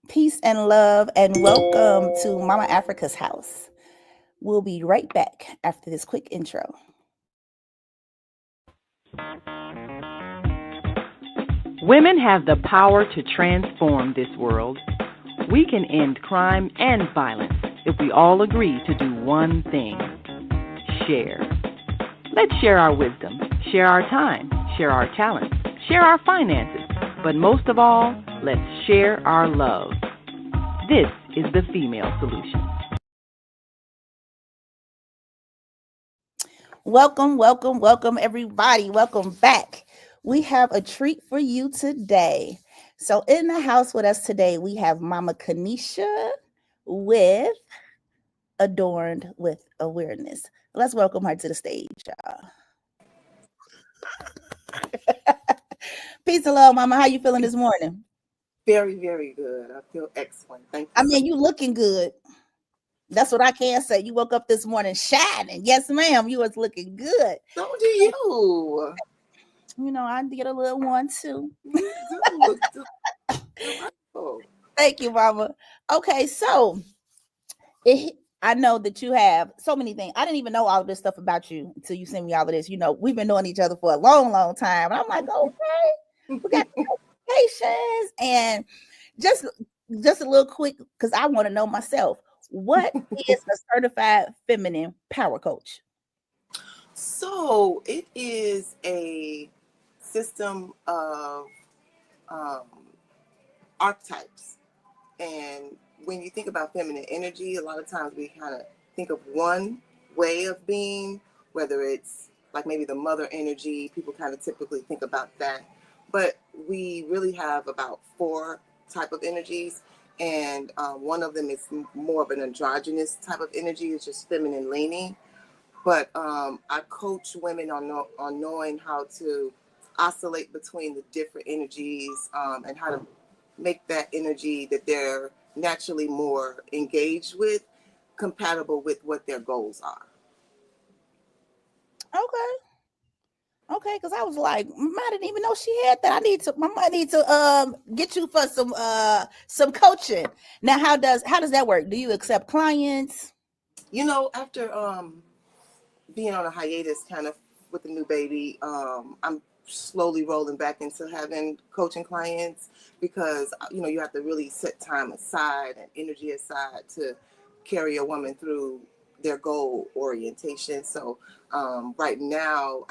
Peace and love, and welcome to Mama Africa's house. We'll be right back after this quick intro. Women have the power to transform this world. We can end crime and violence if we all agree to do one thing: share. Let's share our wisdom, share our time, share our talents, share our finances, but most of all, let's share our love. This is the Female Solution. Welcome, everybody. Welcome back. We have a treat for you today. So, in the house with us today, we have Mama Kenisha with Adorned with Awareness. Let's welcome her to the stage, y'all. Peace and love, Mama. How you feeling this morning? Very, very good. I feel excellent. Thank you. I mean, you looking good. That's what I can say. You woke up this morning shining. Yes, ma'am. You was looking good. So do you. You know, I did a little one too. You do look delightful. Thank you, Mama. Okay, so I know that you have so many things. I didn't even know all of this stuff about you until you sent me all of this. You know, we've been knowing each other for a long, long time. And I'm like, okay, we got patience and just a little quick because I want to know myself. What is a certified feminine power coach? So it is a system of archetypes. And when you think about feminine energy, a lot of times we kind of think of one way of being, whether it's like maybe the mother energy, people kind of typically think about that. But we really have about 4 type of energies. And one of them is more of an androgynous type of energy. It's just feminine leaning. But I coach women on knowing how to oscillate between the different energies and how to make that energy that they're naturally more engaged with compatible with what their goals are. Okay, because I was like, I didn't even know she had that. I need to get you for some coaching. Now, how does that work? Do you accept clients? You know, after being on a hiatus kind of with the new baby, I'm slowly rolling back into having coaching clients because, you know, you have to really set time aside and energy aside to carry a woman through their goal orientation. So right now,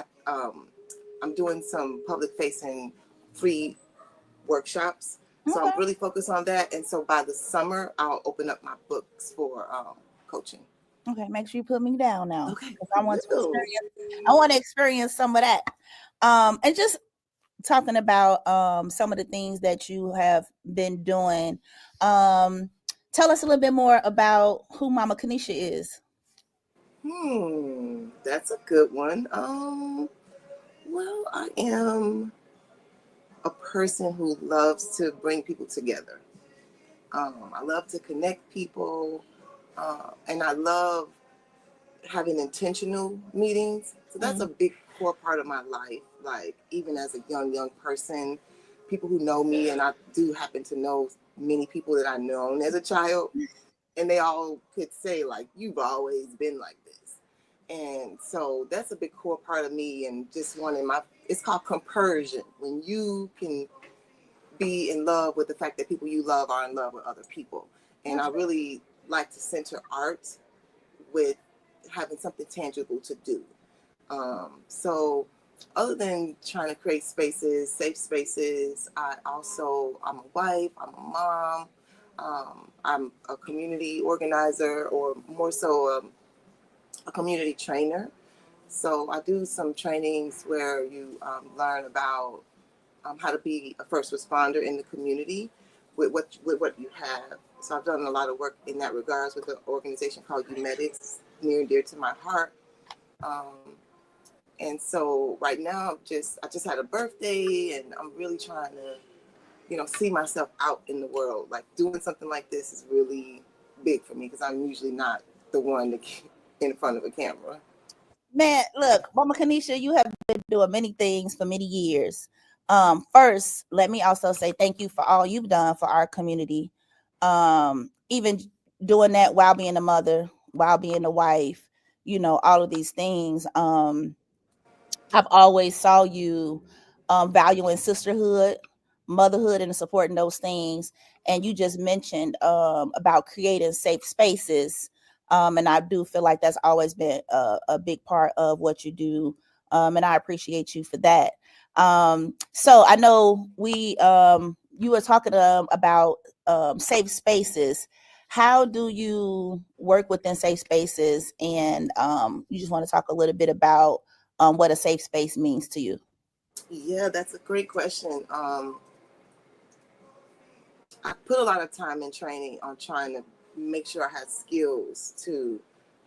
I'm doing some public facing free workshops. So Okay. I'm really focused on that. And so by the summer, I'll open up my books for coaching. Okay, make sure you put me down now. Okay. I want to experience some of that. And just talking about some of the things that you have been doing. Tell us a little bit more about who Mama Kenisha is. That's a good one. Well, I am a person who loves to bring people together. I love to connect people, and I love having intentional meetings. So that's a big core part of my life. Like even as a young person, people who know me, and I do happen to know many people that I've known as a child, and they all could say like, you've always been like this. And so that's a big core part of me, and just wanting it's called compersion, when you can be in love with the fact that people you love are in love with other people. And I really like to center art with having something tangible to do. So other than trying to create spaces, safe spaces, I'm a wife, I'm a mom, I'm a community organizer, or more so a community trainer. So I do some trainings where you learn about how to be a first responder in the community with what you have. So I've done a lot of work in that regards with an organization called Medics, near and dear to my heart. And so right now, I just had a birthday, and I'm really trying to, you know, see myself out in the world. Like doing something like this is really big for me because I'm usually not the one to get in front of a camera. Man, look, Mama Kenisha, you have been doing many things for many years. First, let me also say thank you for all you've done for our community. Even doing that while being a mother, while being a wife, all of these things. I've always saw you valuing sisterhood, motherhood, and supporting those things. And you just mentioned about creating safe spaces. And I do feel like that's always been a big part of what you do. And I appreciate you for that. So I know you were talking about safe spaces. How do you work within safe spaces? And you just want to talk a little bit about what a safe space means to you. Yeah, that's a great question. I put a lot of time in training on trying to make sure I had skills to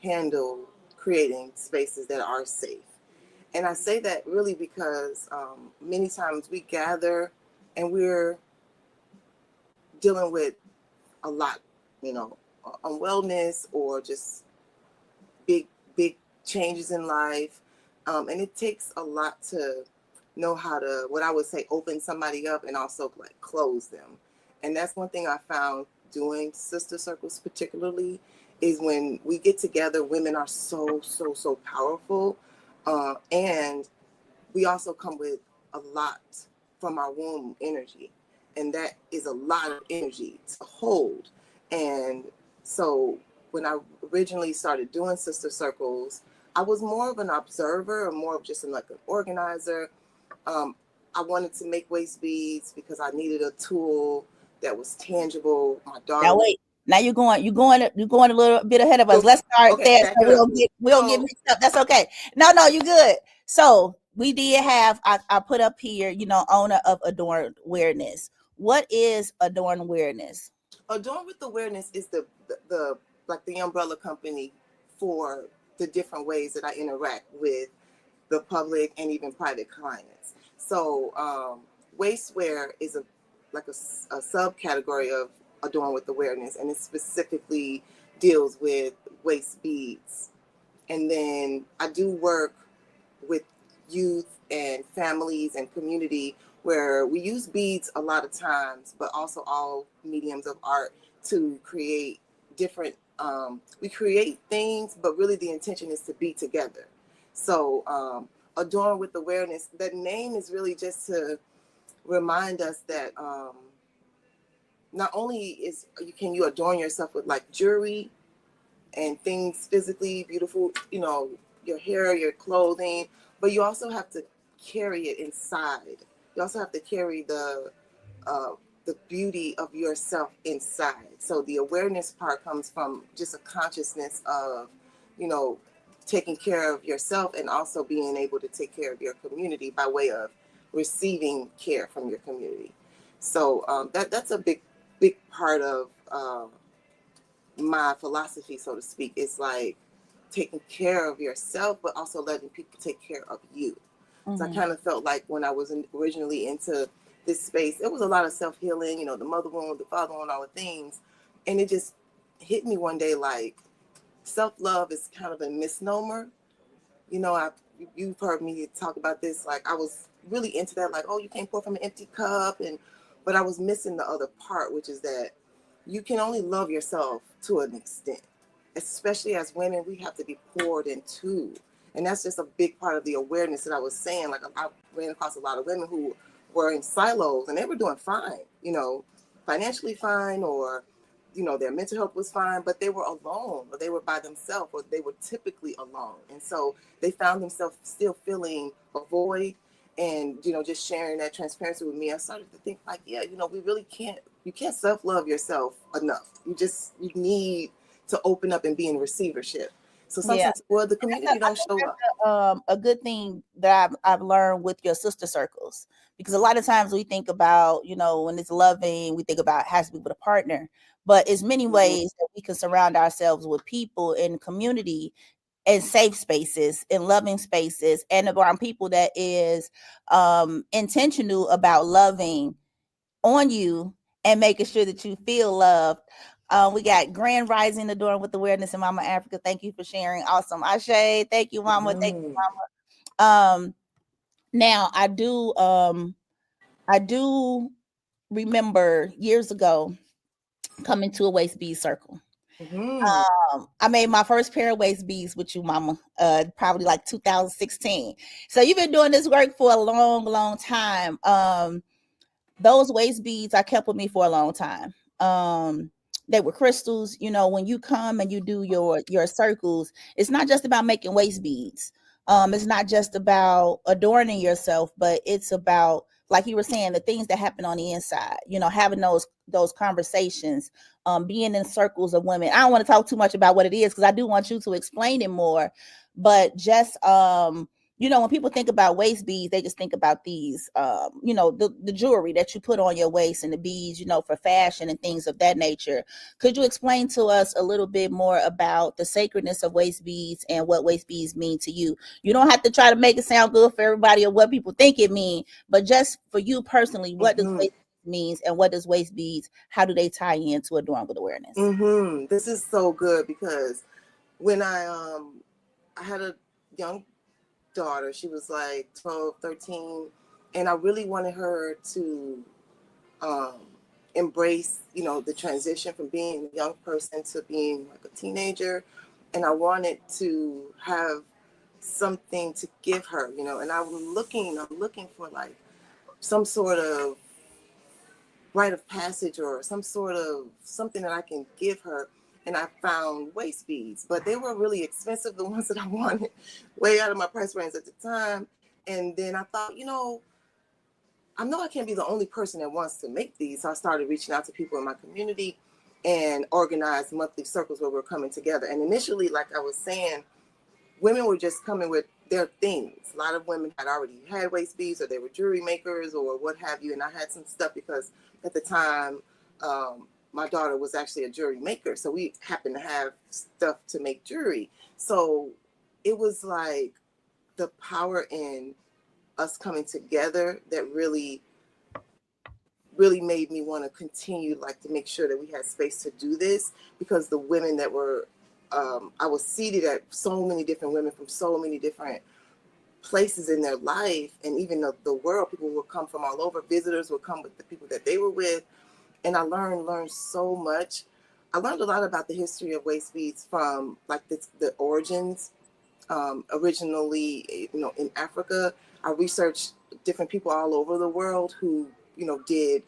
handle creating spaces that are safe. And I say that really because many times we gather and we're dealing with a lot, you know, on wellness or just big, big changes in life. And it takes a lot to know how to, what I would say, open somebody up and also like close them. And that's one thing I found doing sister circles particularly is when we get together, women are so powerful. And we also come with a lot from our womb energy. And that is a lot of energy to hold. And so when I originally started doing sister circles, I was more of an observer or more of just like an organizer. Um, I wanted to make waist beads because I needed a tool that was tangible. My daughter Now was wait. Now you're going a little bit ahead of us. Let's start okay. there Back so up. we don't get So mixed up. That's okay. No, you good. So we did have I put up here, owner of Adorned Awareness. What is Adorned Awareness? Adorned with Awareness is the like the umbrella company for the different ways that I interact with the public and even private clients. So waistwear is a subcategory of Adorned with Awareness, and it specifically deals with waist beads. And then I do work with youth and families and community where we use beads a lot of times, but also all mediums of art to create different, we create things, but really the intention is to be together. So Adorn with Awareness, that name is really just to remind us that not only can you adorn yourself with like jewelry and things physically beautiful, your hair, your clothing, but you also have to carry it inside. You also have to carry the beauty of yourself inside. So the awareness part comes from just a consciousness of, you know, taking care of yourself and also being able to take care of your community by way of receiving care from your community. So that's a big part of my philosophy, so to speak. Is like taking care of yourself, but also letting people take care of you. So I Mm-hmm. kind of felt like when I was originally into this space, it was a lot of self-healing, the mother wound, the father wound, all the things. And it just hit me one day like self-love is kind of a misnomer. You've heard me talk about this. Like I was really into that, like, oh, you can't pour from an empty cup. But I was missing the other part, which is that you can only love yourself to an extent. Especially as women, we have to be poured into. And that's just a big part of the awareness that I was saying. Like I ran across a lot of women who were in silos and they were doing fine, financially fine, or, their mental health was fine, but they were alone or they were by themselves or they were typically alone. And so they found themselves still feeling a void. And, just sharing that transparency with me, I started to think like, yeah, we really you can't self-love yourself enough. You need to open up and be in receivership. So Yeah. sometimes, well, the I community don't think show that's up. a good thing that I've learned with your sister circles, because a lot of times we think about, when it's loving, we think about it has to be with a partner, but it's many Mhm. ways that we can surround ourselves with people in community and safe spaces and loving spaces and around people that is intentional about loving on you and making sure that you feel loved. We got Grand Rising Adorned with Awareness in Mama Africa. Thank you for sharing. Awesome. Ashe. Thank you, Mama. Thank you, Mhm. Mama. Now I do remember years ago, come into a waist bead circle. Mm-hmm. I made my first pair of waist beads with you, Mama, probably like 2016. So you've been doing this work for a long, long time. Those waist beads I kept with me for a long time. They were crystals. You know, when you come and you do your circles, it's not just about making waist beads. It's not just about adorning yourself, but it's about, like you were saying, the things that happen on the inside. You know, having those conversations, being in circles of women. I don't want to talk too much about what it is because I do want you to explain it more. But just you know, when people think about waist beads, they just think about these, you know, the jewelry that you put on your waist and the beads, you know, for fashion and things of that nature. Could you explain to us a little bit more about the sacredness of waist beads and what waist beads mean to you? You don't have to try to make it sound good for everybody or what people think it means, but just for you personally, what does waist means and what does waist beads, how do they tie into Adorned with Awareness? Mm-hmm. This is so good because when I had a young daughter, she was like 12, 13, and I really wanted her to um, embrace, you know, the transition from being a young person to being like a teenager. And I wanted to have something to give her, you know, and I'm looking for like some sort of rite of passage or some sort of something that I can give her. And I found waist beads, but they were really expensive, the ones that I wanted, way out of my price range at the time. And then I thought, you know I can't be the only person that wants to make these. So I started reaching out to people in my community and organized monthly circles where we're coming together. And initially, like I was saying, women were just coming with their things. A lot of women had already had waist beads, or they were jewelry makers or what have you. And I had some stuff because at the time, my daughter was actually a jewelry maker. So we happened to have stuff to make jewelry. So it was like the power in us coming together that really made me want to continue, like, to make sure that we had space to do this, because the women that were I was seated at so many different women from so many different places in their life, and even the world. People would come from all over. Visitors would come with the people that they were with, and I learned so much. I learned a lot about the history of waist beads from like the origins. Originally, you know, in Africa. I researched different people all over the world who, you know, did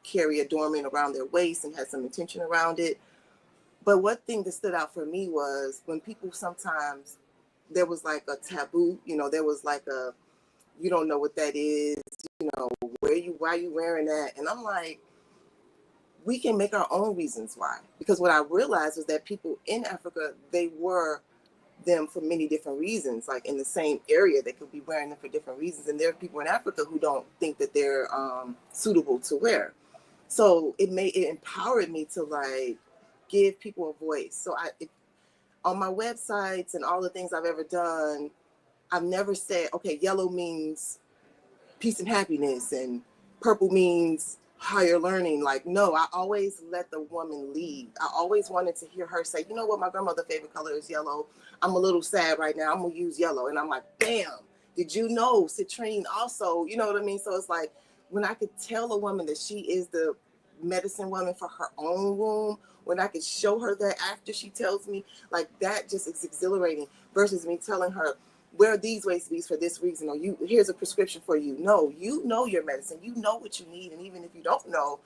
carry adornment around their waist and had some intention around it. But one thing that stood out for me was when people sometimes, there was like a taboo, you know, there was like a, you don't know what that is, you know, why are you wearing that? And I'm like, we can make our own reasons why. Because what I realized was that people in Africa, they were them for many different reasons. Like in the same area, they could be wearing them for different reasons. And there are people in Africa who don't think that they're suitable to wear. So it empowered me to like give people a voice. So on my websites and all the things I've ever done, I've never said, okay, yellow means peace and happiness and purple means higher learning. Like, no, I always let the woman lead. I always wanted to hear her say, you know what, my grandmother's favorite color is yellow. I'm a little sad right now. I'm going to use yellow. And I'm like, bam, did you know citrine also, you know what I mean? So it's like, when I could tell a woman that she is the medicine woman for her own womb, when I could show her that after she tells me, like, that just is exhilarating versus me telling her, wear these waist beads for this reason, or here's a prescription for you. No, you know your medicine, you know what you need. And even if you don't know,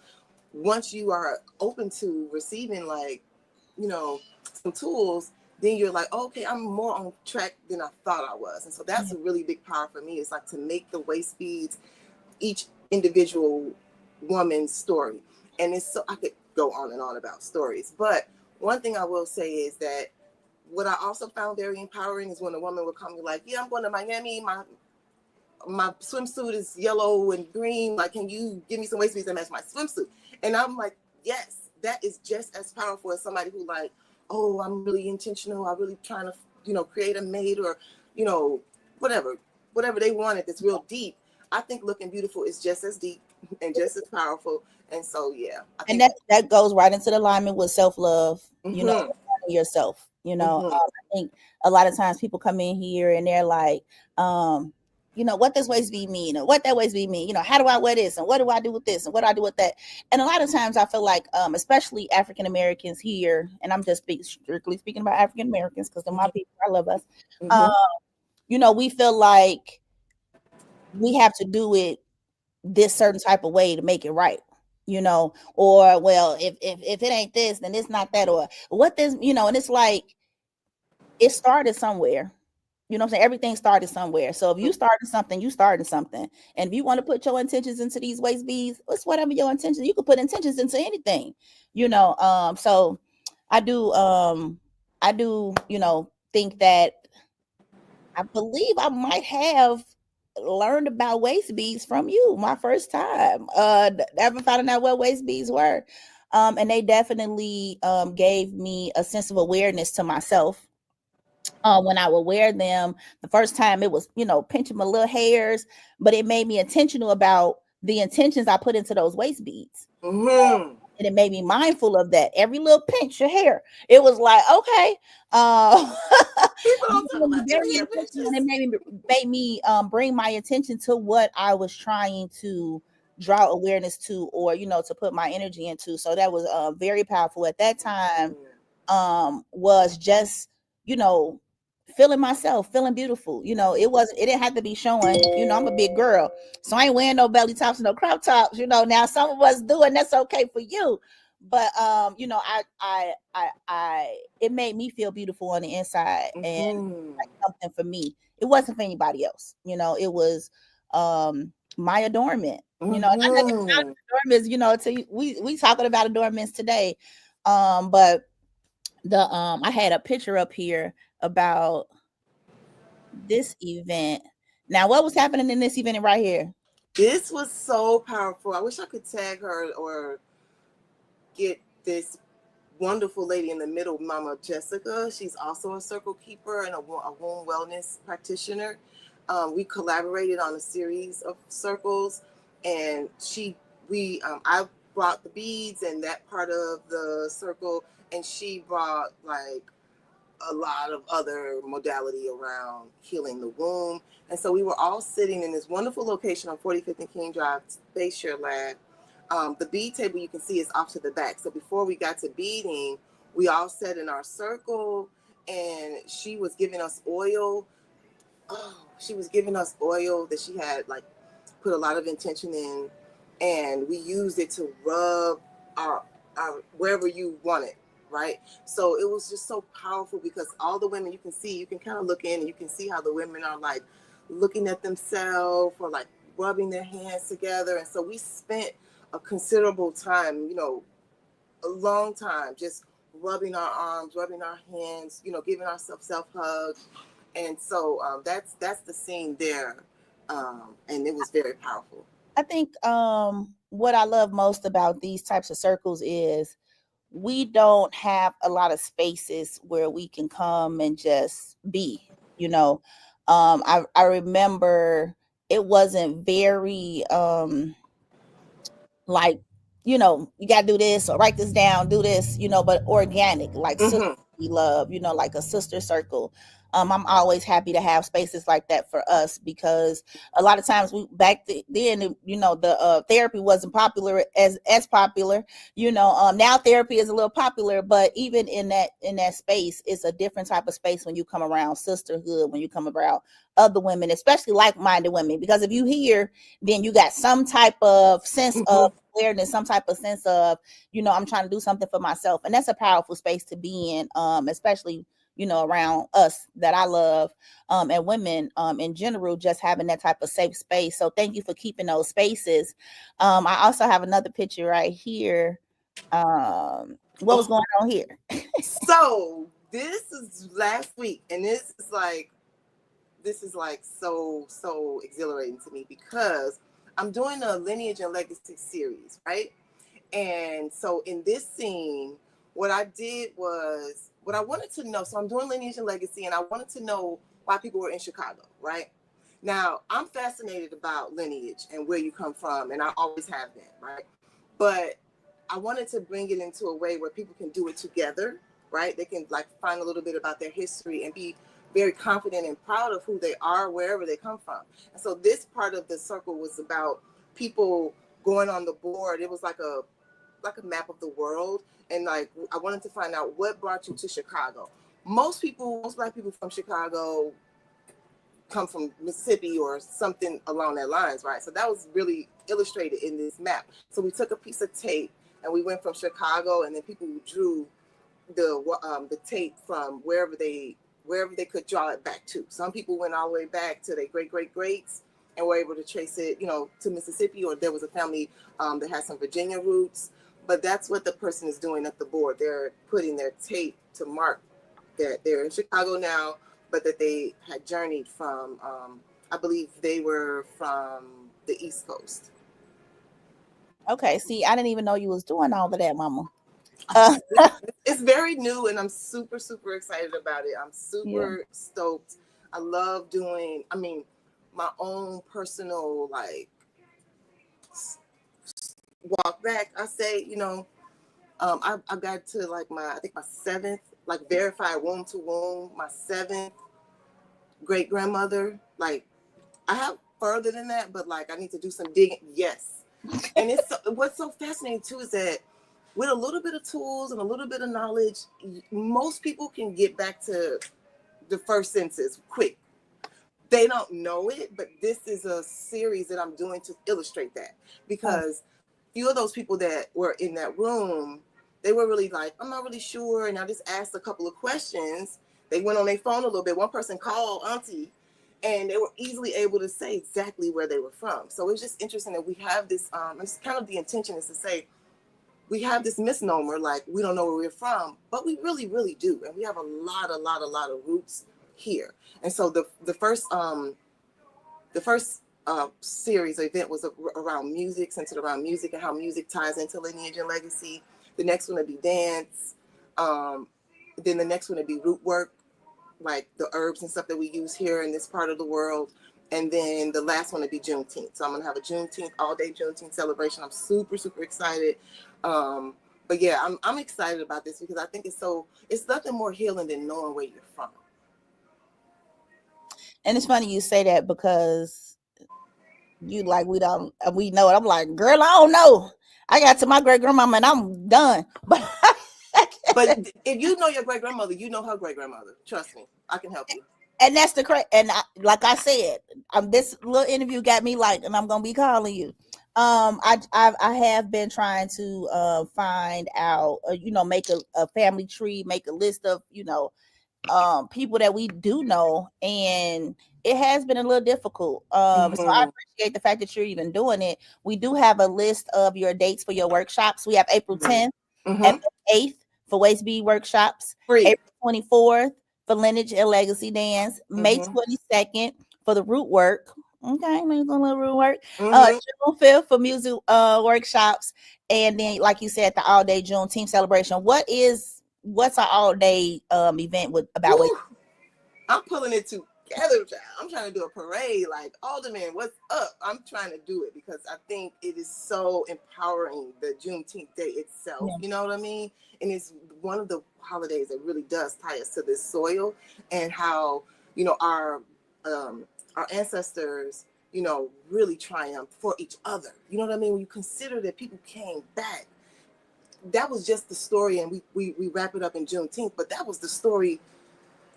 once you are open to receiving, like, you know, some tools, then you're like, okay, I'm more on track than I thought I was. And so that's a really big power for me. It's like to make the waist beads each individual woman's story. And it's so, I could go on and on about stories, but one thing I will say is that what I also found very empowering is when a woman would come and be like, yeah, I'm going to Miami. My swimsuit is yellow and green. Like, can you give me some waist beads that match my swimsuit? And I'm like, yes, that is just as powerful as somebody who like, oh, I'm really intentional. I'm really trying to, you know, create a mate, or, you know, whatever they wanted that's real deep. I think looking beautiful is just as deep and just as powerful. And so, yeah. I think, and that goes right into the alignment with self-love, you know, yourself, you know. I think a lot of times people come in here and they're like, you know, what this waist bead mean, or what that waist bead mean, you know, how do I wear this, and what do I do with this, and what do I do with that? And a lot of times I feel like, especially African Americans here, and I'm just strictly speaking about African Americans because they're my people, I love us. Um, Mm-hmm. you know, we feel like we have to do it this certain type of way to make it right, you know, or well, if it ain't this, then it's not that, or what this, you know, and it's like it started somewhere. You know what I'm saying? Everything started somewhere. So if you started something, you started something. And if you want to put your intentions into these waist beads, it's whatever your intentions. You can put intentions into anything, you know. So I do you know, think that I believe I might have learned about waist beads from you my first time. Ever finding out what waist beads were. And they definitely gave me a sense of awareness to myself. When I would wear them the first time, it was, you know, pinching my little hairs, but it made me intentional about the intentions I put into those waist beads. Mm-hmm. And it made me mindful of that. Every little pinch of hair, it was like, okay, People don't talk being about them very hair intentional, and pictures. it made me bring my attention to what I was trying to draw awareness to, or you know, to put my energy into. So that was very powerful at that time. Was just, you know, feeling myself, feeling beautiful. You know, it didn't have to be showing. You know, I'm a big girl, so I ain't wearing no belly tops, no crop tops. You know, now some of us do, and that's okay for you. But you know, it made me feel beautiful on the inside, and Mm-hmm. like something for me. It wasn't for anybody else. You know, it was my adornment. You know, and I never found Mm-hmm. adornments. You know, till we talking about adornments today. But the I had a picture up here about this event. Now, what was happening in this event right here? This was so powerful. I wish I could tag her or get this wonderful lady in the middle, Mama Jessica. She's also a circle keeper and a womb wellness practitioner. We collaborated on a series of circles, and I brought the beads and that part of the circle, and she brought like a lot of other modality around healing the womb. And so we were all sitting in this wonderful location on 45th and King Drive, Space Share Lab. The bead table you can see is off to the back. So before we got to beading, we all sat in our circle, and she was giving us oil. Oh, she was giving us oil that she had like put a lot of intention in, and we used it to rub our wherever you want it, right? So it was just so powerful because all the women, you can kind of look in and you can see how the women are like looking at themselves or like rubbing their hands together. And so we spent a considerable time, you know, a long time, just rubbing our arms, rubbing our hands, you know, giving ourselves self hugs. And so that's the scene there, and it was very powerful. I think what I love most about these types of circles is we don't have a lot of spaces where we can come and just be, you know. I remember it wasn't very like, you know, you got to do this or write this down, do this, you know, but organic, like sisterly Mm-hmm. love, you know, like a sister circle. I'm always happy to have spaces like that for us because a lot of times we then, you know, the therapy wasn't popular as popular, you know. Now therapy is a little popular, but even in that space, it's a different type of space when you come around sisterhood, when you come around other women, especially like-minded women, because if you hear, then you got some type of sense of Mm-hmm. awareness, some type of sense of, you know, I'm trying to do something for myself. And that's a powerful space to be in, especially, you know, around us that I love, and women in general, just having that type of safe space. So thank you for keeping those spaces. I also have another picture right here. What was Oh, going on here? so this is last week, and this is like so exhilarating to me because I'm doing a lineage and legacy series, right? And so in this scene, what I did was what I wanted to know. So I'm doing lineage and legacy, and I wanted to know why people were in Chicago, right? Now, I'm fascinated about lineage and where you come from, and I always have been, right? But I wanted to bring it into a way where people can do it together, right? They can like find a little bit about their history and be very confident and proud of who they are, wherever they come from. And so this part of the circle was about people going on the board. It was like a map of the world. And like, I wanted to find out what brought you to Chicago. Most Black people from Chicago come from Mississippi or something along that lines, right? So that was really illustrated in this map. So we took a piece of tape and we went from Chicago, and then people drew the tape from wherever they could draw it back to. Some people went all the way back to their greats and were able to trace it, to Mississippi, or there was a family that had some Virginia roots. But that's what the person is doing at the board. They're putting their tape to mark that they're in Chicago now, but that they had journeyed from, I believe they were from the East Coast. Okay, see, I didn't even know you was doing all of that, Mama. It's very new, and I'm super, super excited about it. I'm super stoked. I love doing, my own personal, like, walk back. I say, I got to like my 7th, like verified womb to womb, my 7th great grandmother. Like, I have further than that, but like I need to do some digging. Yes. And what's so fascinating too is that with a little bit of tools and a little bit of knowledge, most people can get back to the first census quick. They don't know it, but this is a series that I'm doing to illustrate that, because few of those people that were in that room, they were really like, I'm not really sure. And I just asked a couple of questions. They went on their phone a little bit. One person called Auntie, and they were easily able to say exactly where they were from. So it's just interesting that we have this, it's kind of the intention is to say, we have this misnomer, like we don't know where we're from, but we really, really do. And we have a lot of roots here. And so the first series or event was around music, centered around music and how music ties into lineage and legacy. The next one would be dance. Then the next one would be root work, like the herbs and stuff that we use here in this part of the world. And then the last one would be Juneteenth. So I'm gonna have a Juneteenth, all-day Juneteenth celebration. I'm super, super excited. But yeah, I'm excited about this because I think it's nothing more healing than knowing where you're from. And it's funny you say that, because you like, we know it. I'm like, girl, I don't know. I got to my great grandmama and I'm done. But if you know your great grandmother, you know her great grandmother. Trust me, I can help you. And that's like I said, this little interview got me like, and I'm gonna be calling you. I have been trying to find out, make a family tree, make a list of people that we do know, and it has been a little difficult. So I appreciate the fact that you're even doing it. We do have a list of your dates for your workshops. We have April 10th, April 8th for Waist Bead workshops, free. April 24th for lineage and legacy dance, May 22nd for the root work. Okay, maybe a little root work. June 5th for music workshops, and then, like you said, the all-day Juneteenth celebration. What's our all-day event about? I'm pulling it together, child. I'm trying to do a parade, like Alderman, what's up? I'm trying to do it because I think it is so empowering, the Juneteenth day itself. You know what I mean? And it's one of the holidays that really does tie us to this soil, and how our ancestors really triumphed for each other. You know what I mean? When you consider that people came back, that was just the story, and we wrap it up in Juneteenth, but that was the story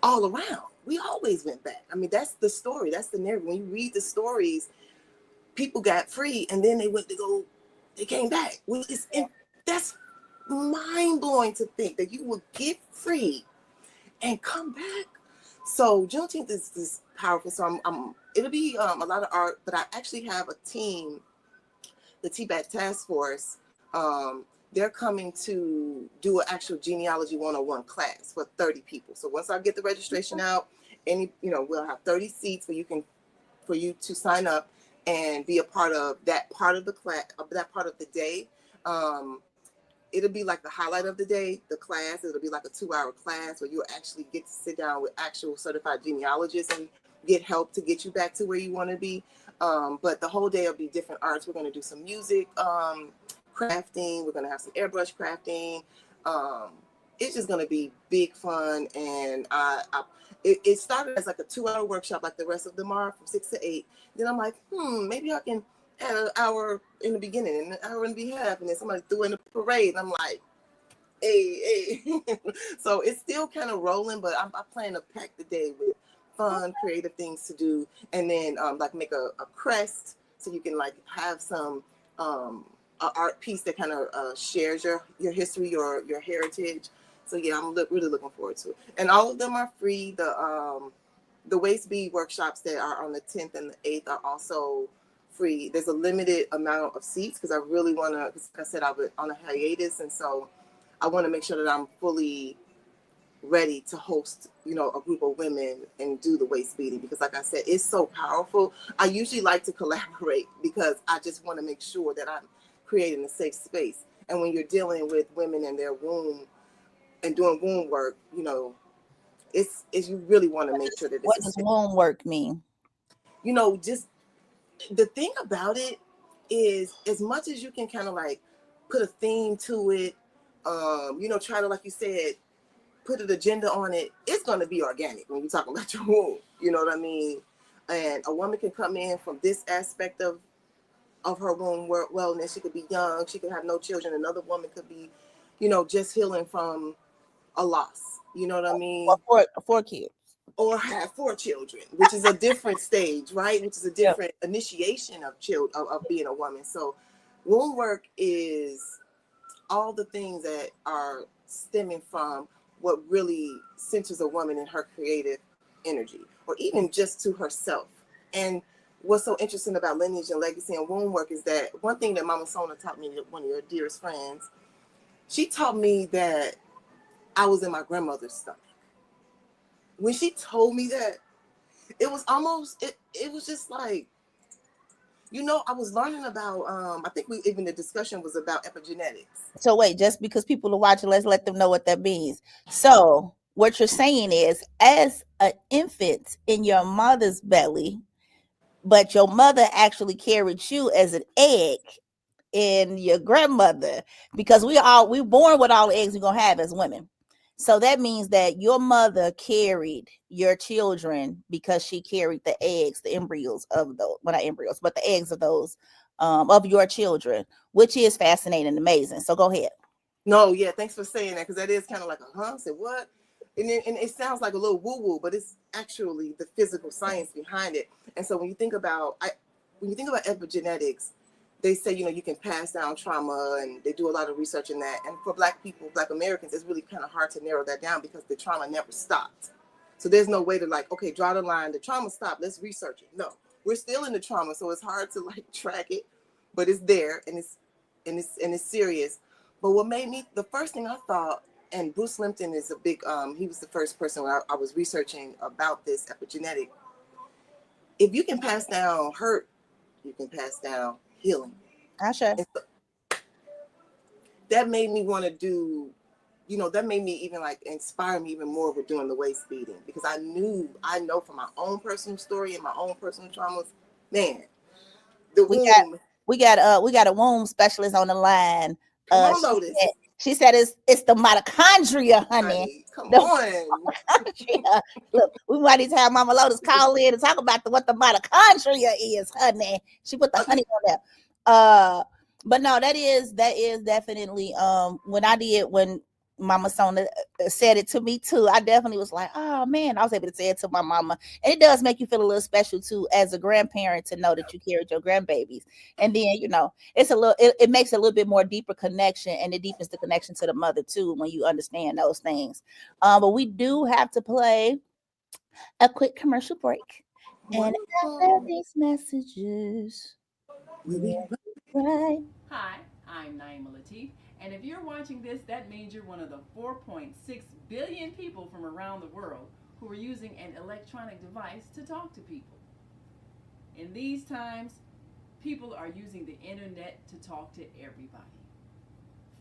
all around. We always went back. I mean, that's the story. That's the narrative. When you read the stories, people got free, and then they came back. That's mind-blowing to think that you would get free and come back. So Juneteenth is powerful. So it'll be a lot of art, but I actually have a team, the Tibet Task Force. They're coming to do an actual genealogy 101 class for 30 people. So once I get the registration out, we'll have 30 seats for you to sign up and be a part of that part of the class, that part of the day. It'll be like the highlight of the day, the class. It'll be like a 2-hour class where you'll actually get to sit down with actual certified genealogists and get help to get you back to where you want to be. But the whole day will be different arts. We're going to do some music, crafting. We're going to have some airbrush crafting. It's just going to be big fun. And it started as like a 2-hour workshop, like the rest of them are, from 6 to 8. Then I'm like, maybe I can add an hour in the beginning and an hour in the behalf, and then somebody threw in a parade, and I'm like, hey. So it's still kind of rolling, but I plan to pack the day with fun, creative things to do, and then like make a crest so you can like have some a art piece that kind of shares your history, your heritage. So yeah, I'm really looking forward to it. And all of them are free. The waist bead workshops that are on the 10th and the 8th are also free. There's a limited amount of seats because I really want to, like I said, I was on a hiatus, and so I want to make sure that I'm fully ready to host, a group of women and do the waist beading, because like I said, it's so powerful. I usually like to collaborate because I just want to make sure that I'm creating a safe space. And when you're dealing with women in their womb and doing womb work, it's you really want to make sure that it's What a does safe, womb work mean? just the thing about it is, as much as you can kind of like put a theme to it, try to, like you said, put an agenda on it, it's going to be organic when you're talking about your womb. You know what I mean? And a woman can come in from this aspect of her womb wellness. She could be young. She could have no children. Another woman could be, just healing from a loss. You know what I mean? Or four kids. Or have 4 children, which is a different stage, right? Which is a Yep. different initiation of being a woman. So womb work is all the things that are stemming from what really centers a woman in her creative energy, or even just to herself. And what's so interesting about lineage and legacy and womb work is that one thing that Mama Sona taught me, one of your dearest friends, she taught me that I was in my grandmother's stomach. When she told me that, it was almost, it was just like, I was learning about, I think the discussion was about epigenetics. So wait, just because people are watching, let's let them know what that means. So what you're saying is, as an infant in your mother's belly, but your mother actually carried you as an egg in your grandmother, because we're born with all the eggs we're gonna have as women. So that means that your mother carried your children because she carried the eggs, the embryos of those, well, not embryos, but the eggs of those, of your children, which is fascinating and amazing. So go ahead. No, yeah, thanks for saying that, because that is kind of like a I said what? And it sounds like a little woo-woo, but it's actually the physical science behind it. And so when you think about epigenetics, they say, you can pass down trauma, and they do a lot of research in that. And for Black people, Black Americans, it's really kind of hard to narrow that down because the trauma never stopped. So there's no way to like, okay, draw the line, the trauma stopped, let's research it. No, we're still in the trauma, so it's hard to like track it, but it's there, and it's serious. But what made me, the first thing I thought, and Bruce Limpton is a big, he was the first person when I was researching about this epigenetic. If you can pass down hurt, you can pass down healing. Asha. And so that made me want to do, that made me even like inspire me even more with doing the waist beading, because I know from my own personal story and my own personal traumas, man, the We got womb. we got a womb specialist on the line. Come on, She Lotus. said, it's the mitochondria, honey. Honey, come The on. mitochondria. Look, we might need to have Mama Lotus call in and talk about what the mitochondria is, honey. She put the honey on there. But no, that is definitely when Mama Sona said it to me too. I definitely was like, oh man, I was able to say it to my mama. And it does make you feel a little special too as a grandparent to know that you carried your grandbabies. And then, it's it makes a little bit more deeper connection, and it deepens the connection to the mother too when you understand those things. But we do have to play a quick commercial break. And after Wonderful. these messages, We'll we'll be be right. Hi, I'm Naima Latif, and if you're watching this, that means you're one of the 4.6 billion people from around the world who are using an electronic device to talk to people. In these times, people are using the internet to talk to everybody.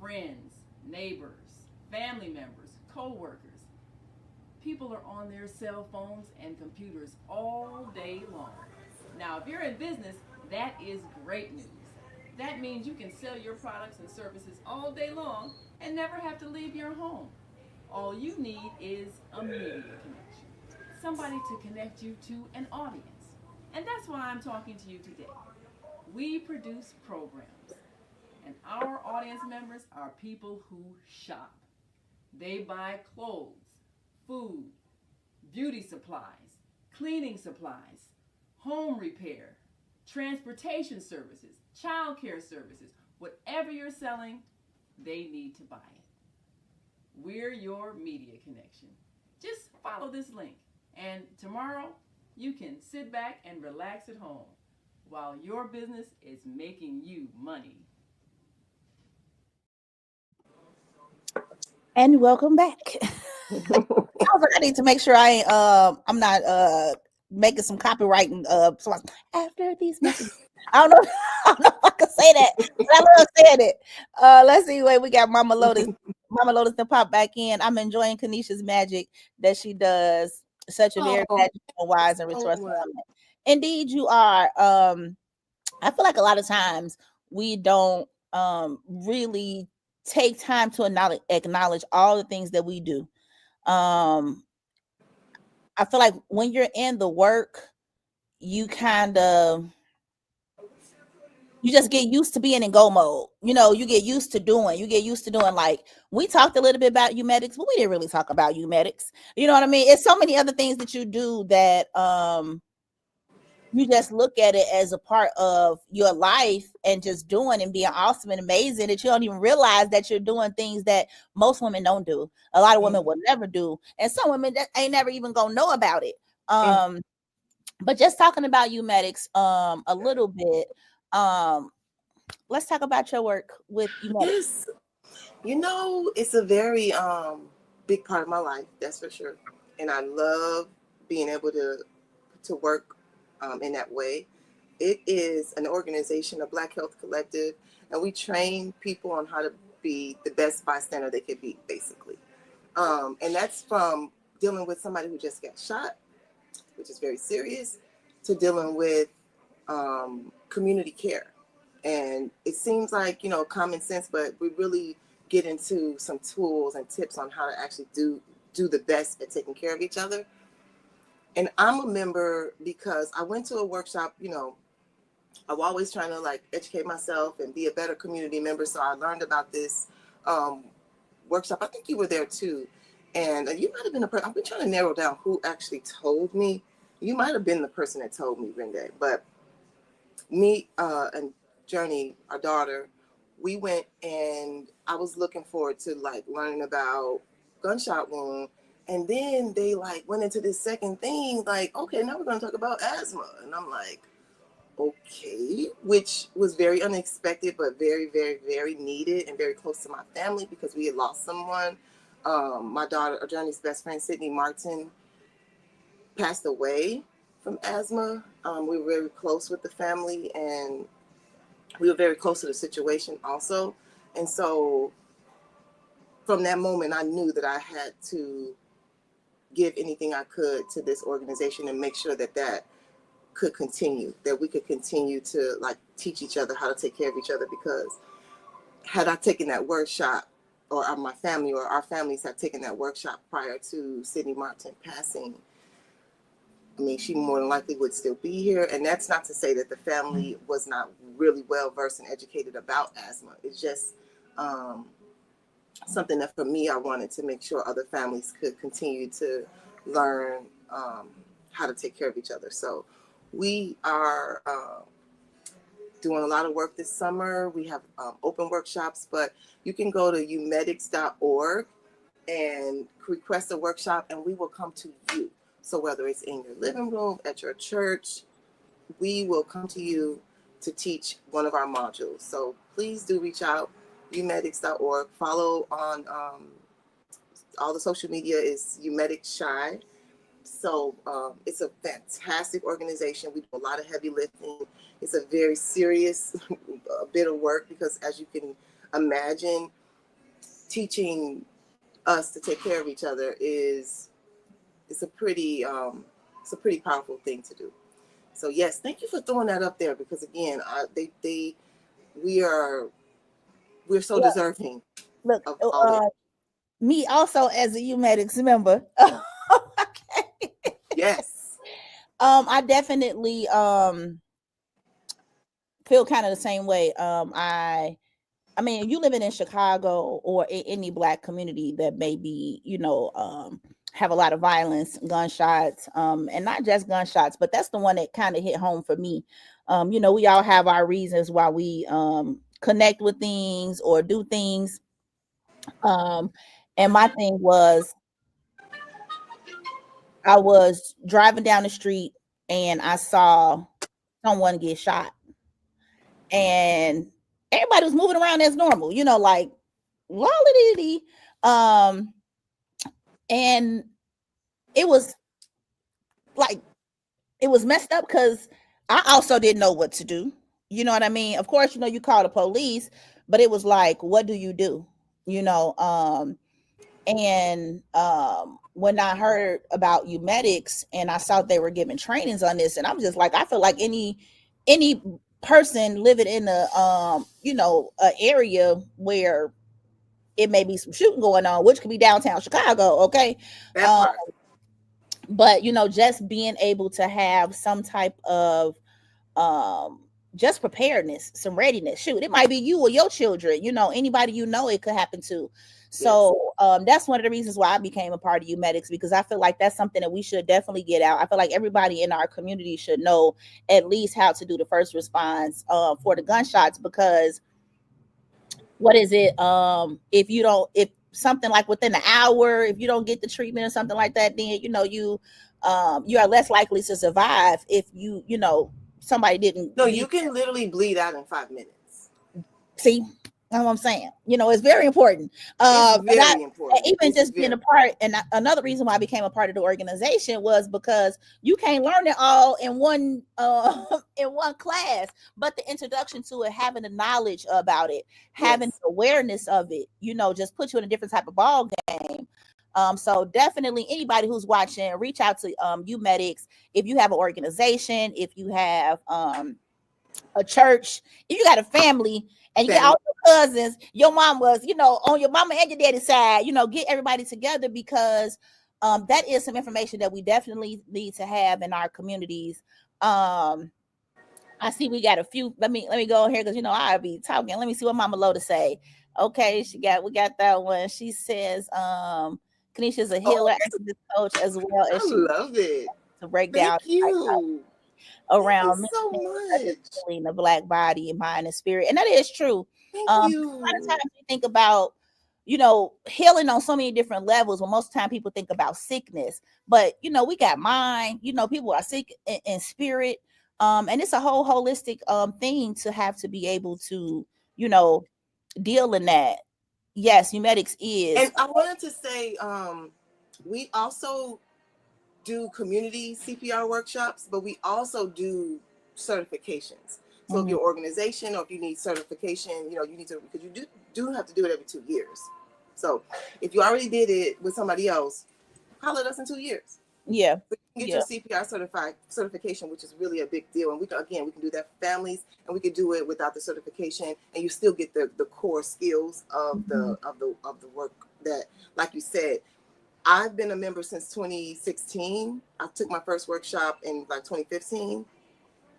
Friends, neighbors, family members, co-workers. People are on their cell phones and computers all day long. Now, if you're in business, that is great news. That means you can sell your products and services all day long and never have to leave your home. All you need is a media connection. somebody to connect you to an audience. And that's why I'm talking to you today. We produce programs, and our audience members are people who shop. They buy clothes, food, beauty supplies, cleaning supplies, home repair, transportation services, child care services. Whatever you're selling, they need to buy it. We're your media connection. Just follow this link, and tomorrow you can sit back and relax at home while your business is making you money. And welcome back. I was like, I need to make sure I'm not making some copywriting so after these messages. I don't know. I don't know if I can say that, but I love saying it. Let's see where we got Mama Lotus. Mama Lotus to pop back in. I'm enjoying Kenisha's magic that she does. Such a very Oh, magical, wise, and so resourceful much. woman. Indeed, you are. I feel like a lot of times we don't really take time to acknowledge all the things that we do. Um, I feel like when you're in the work, you kind of you just get used to being in go mode. You know, you get used to doing like we talked a little bit about medics, but we didn't really talk about medics. You know what I mean? It's so many other things that you do that you just look at it as a part of your life and just doing and being awesome and amazing that you don't even realize that you're doing things that most women don't do. A lot of women will never do, and some women that ain't never even gonna know about it. But just talking about medics a little bit, let's talk about your work with medics. Yes. It's a very big part of my life, that's for sure. And I love being able to work in that way. It is an organization, a Black Health Collective, and we train people on how to be the best bystander they could be, basically. And that's from dealing with somebody who just got shot, which is very serious, to dealing with community care. And it seems like, common sense, but we really get into some tools and tips on how to actually do the best at taking care of each other. And I'm a member because I went to a workshop, I'm always trying to like educate myself and be a better community member. So I learned about this workshop. I think you were there too. And you might have been I've been trying to narrow down who actually told me. You might have been the person that told me, Rende. But me and Journey, our daughter, we went and I was looking forward to like learning about gunshot wound. And then they like went into this second thing, like, okay, now we're going to talk about asthma. And I'm like, okay, which was very unexpected, but very, very, very needed and very close to my family because we had lost someone. My daughter, Journey's best friend, Sydney Martin, passed away from asthma. We were very close with the family and we were very close to the situation also. And so from that moment, I knew that I had to give anything I could to this organization and make sure that could continue, that we could continue to like teach each other how to take care of each other. Because had I taken that workshop, or my family or our families had taken that workshop prior to Sydney Martin passing, I mean, she more than likely would still be here. And that's not to say that the family was not really well versed and educated about asthma. It's just something that for me, I wanted to make sure other families could continue to learn how to take care of each other. So we are doing a lot of work this summer. We have open workshops, but you can go to umedics.org and request a workshop and we will come to you. So whether it's in your living room, at your church, we will come to you to teach one of our modules. So please do reach out, umedics.org. Follow on all the social media is Umedics Shy. So it's a fantastic organization. We do a lot of heavy lifting. It's a very serious bit of work because as you can imagine, teaching us to take care of each other is a pretty powerful thing to do. So yes, thank you for throwing that up there because again, we're so deserving Look, of all that. me also as a medics member. Okay. Yes. I definitely feel kind of the same way. I mean, if you living in Chicago or in any black community that may be, have a lot of violence, gunshots, and not just gunshots, but that's the one that kind of hit home for me. We all have our reasons why we connect with things or do things. And my thing was, I was driving down the street and I saw someone get shot, and everybody was moving around as normal, like lolly. Um, and it was like it was messed up because I also didn't know what to do. You know what I mean? Of course, you call the police, but it was like, what do you do? You know, and when I heard about medics and I saw they were giving trainings on this, and I'm just like, I feel like any person living in a area where it may be some shooting going on, which could be downtown Chicago, okay? That Um, part. but just being able to have some type of um just preparedness, some readiness. Shoot, it might be you or your children, anybody it could happen to. Yes. So that's one of the reasons why I became a part of medics, because I feel like that's something that we should definitely get out. I feel like everybody in our community should know at least how to do the first response for the gunshots, because what is it, if something like within an hour, if you don't get the treatment or something like that, then you are less likely to survive if somebody didn't No, leave. you can literally bleed out in 5 minutes. See, that's what I'm saying. It's very important. It's And very important. even It's just being a very part, and another reason why I became a part of the organization was because you can't learn it all in one in one class, but the introduction to it, having the knowledge about it, having yes. the awareness of it, just put you in a different type of ball game. So definitely anybody who's watching, reach out to you medics. If you have an organization, if you have a church, if you got a family and you get Family. all your cousins, your mom was, on your mama and your daddy's side, get everybody together, because that is some information that we definitely need to have in our communities. I see we got a few. Let me go here, because I'll be talking. Let me see what Mama Loda say. Okay, we got that one. She says, Kenisha's a Oh, healer, activist coach, as well I as she love it. to break down Thank you. Thank you around so much. healing the black body, mind, and spirit. And that is true. Thank A lot of you. times we think about, healing on so many different levels. Well, most of the time people think about sickness, but we got mind, people are sick in spirit. And it's a whole holistic thing to have to be able to, deal in that. Yes, Humedics is. And I wanted to say, we also do community CPR workshops, but we also do certifications. So if your organization, or if you need certification, you need to, because you do have to do it every 2 years. So if you already did it with somebody else, holler at us in 2 years. Yeah. But you can get your CPR certification, which is really a big deal. And we can do that for families, and we can do it without the certification, and you still get the core skills of the work that, like you said. I've been a member since 2016. I took my first workshop in like 2015.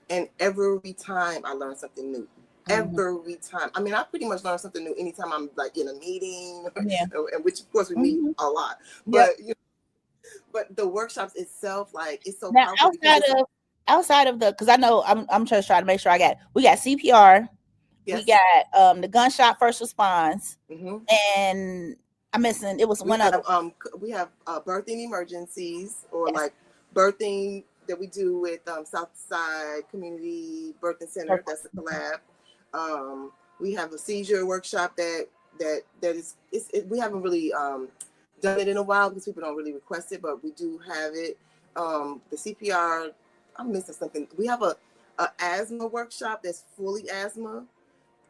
And every time I learn something new. Every time. I mean, I pretty much learn something new anytime I'm like in a meeting, and which of course we meet a lot. But but the workshops itself, like, it's so Now powerful, outside of the, because I know I'm just trying to make sure we got CPR, we got the gunshot first response, and I'm missing, it was one other. We have birthing emergencies, or like birthing that we do with Southside Community Birthing Center. That's a collab. We have a seizure workshop that is we haven't really done it in a while because people don't really request it, but we do have it. The CPR, I'm missing something. We have a asthma workshop that's fully asthma.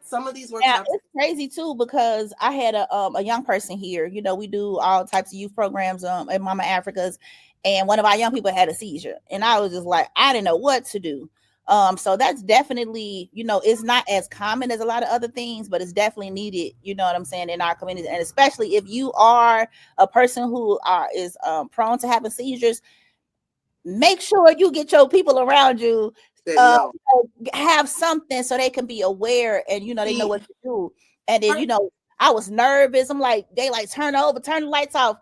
Some of these workshops, it's crazy too, because I had a young person here. We do all types of youth programs at Mama Africa's, and one of our young people had a seizure, and I was just like, I didn't know what to do. So that's definitely, it's not as common as a lot of other things, but it's definitely needed, you know what I'm saying, in our community. And especially if you are a person who is prone to having seizures, make sure you get your people around you That no. have something so they can be aware and they know See, what to do. And then right. I was nervous. I'm like, they like turn the lights off,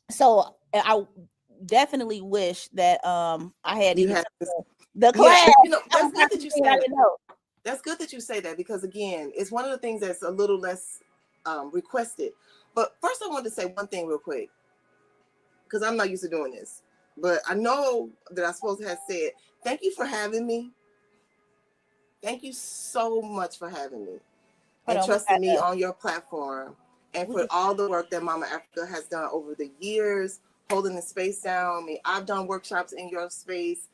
so I definitely wish that I had You even have took this. the Yeah, class. That that's was good not that you something I said. didn't know. That's good that you say that, because again, it's one of the things that's a little less requested. But first, I wanted to say one thing real quick, because I'm not used to doing this. But I know that I'm supposed to have said, thank you for having me. Thank you so much for having me Hold and on, trusting me on your platform, and we for just all the work that Mama Africa has done over the years, holding the space down. I mean, I've done workshops in your space.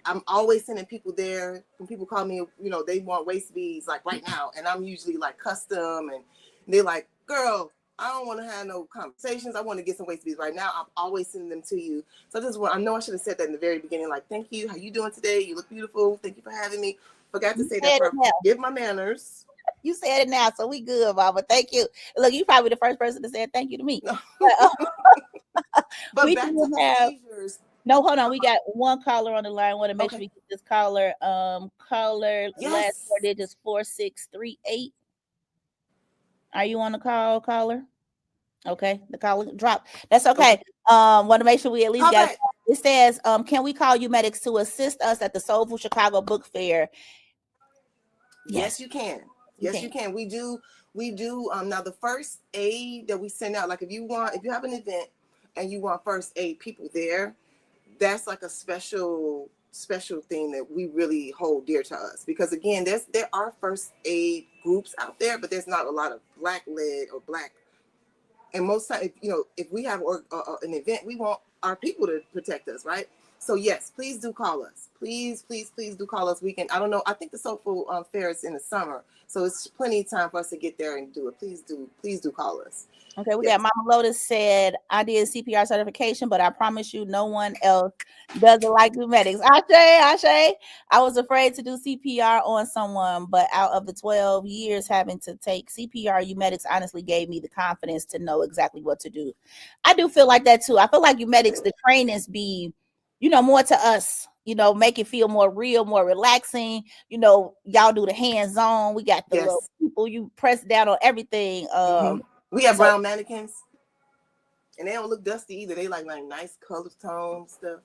I'm always sending people there. When people call me, they want waist beads like right now, and I'm usually like custom, and they're like, girl, I don't want to have no conversations. I want to get some waist beads right now. I'm always sending them to you. So this is what I know I should have said that in the very beginning. Like, thank you. How you doing today? You look beautiful. Thank you for having me. Forgot to say that said it part. now. Give my manners. You said it now, so we good, Mama. Thank you. Look, you probably the first person to say thank you to me. No. But, But we back to do the have seizures. no. Hold on, we got one caller on the line. Want to make sure Okay. we get this caller. Caller last Yes. 4 digits 4638. Are you on the call, caller? Okay, the caller dropped. That's okay. Okay. Want to make sure we at least Call got. back. It says, can we call you medics to assist us at the Soulful Chicago Book Fair? Yes, Yes, you can. you Yes, can. you can. We do. We do. Now the first aid that we send out, like if you have an event and you want first aid people there, that's like a special thing that we really hold dear to us, because again, there are first aid groups out there, but there's not a lot of black led or black. And most times, if we have an event, we want our people to protect us, right? So yes, please do call us. Please, please, please do call us. We can. I don't know. I think the Soulful Fair is in the summer, so it's plenty of time for us to get there and do it. Please do call us. Okay, we Yes. got Mama Lotus said, I did CPR certification, but I promise you no one else does it like you medics. Ashe. I was afraid to do CPR on someone, but out of the 12 years having to take CPR, you medics honestly gave me the confidence to know exactly what to do. I do feel like that too. I feel like you medics, the trainings be, more to us, make it feel more real, more relaxing. Y'all do the hands-on. We got the little Yes. people, you press down on everything. We have So brown mannequins, and they don't look dusty either. They like nice color tone stuff.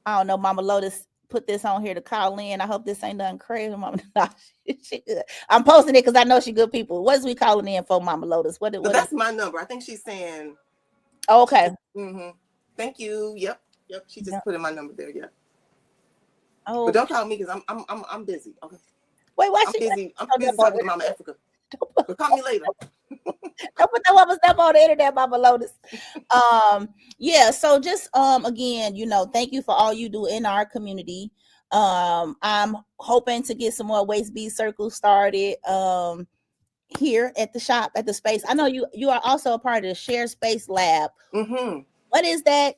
I don't know. Mama Lotus put this on here to call in. I hope this ain't nothing crazy, Mama. Nah, she good. I'm posting it because I know she good people. What is we calling in for, Mama Lotus? What So is? that's my number. I think she's saying. Oh, okay. Thank you. Yep. She just Yep. put in my number there. Yeah. Oh, But don't call me because I'm busy. Okay. wait, why I'm she? busy. I'm busy talking to Mama Africa. But call me later. Don't put that woman stuff on the internet, Mama Lotus. Yeah. So just again, thank you for all you do in our community. I'm hoping to get some more waist bead circles started. Here at the shop at the space. I know you are also a part of the Shared Space Lab. What is that?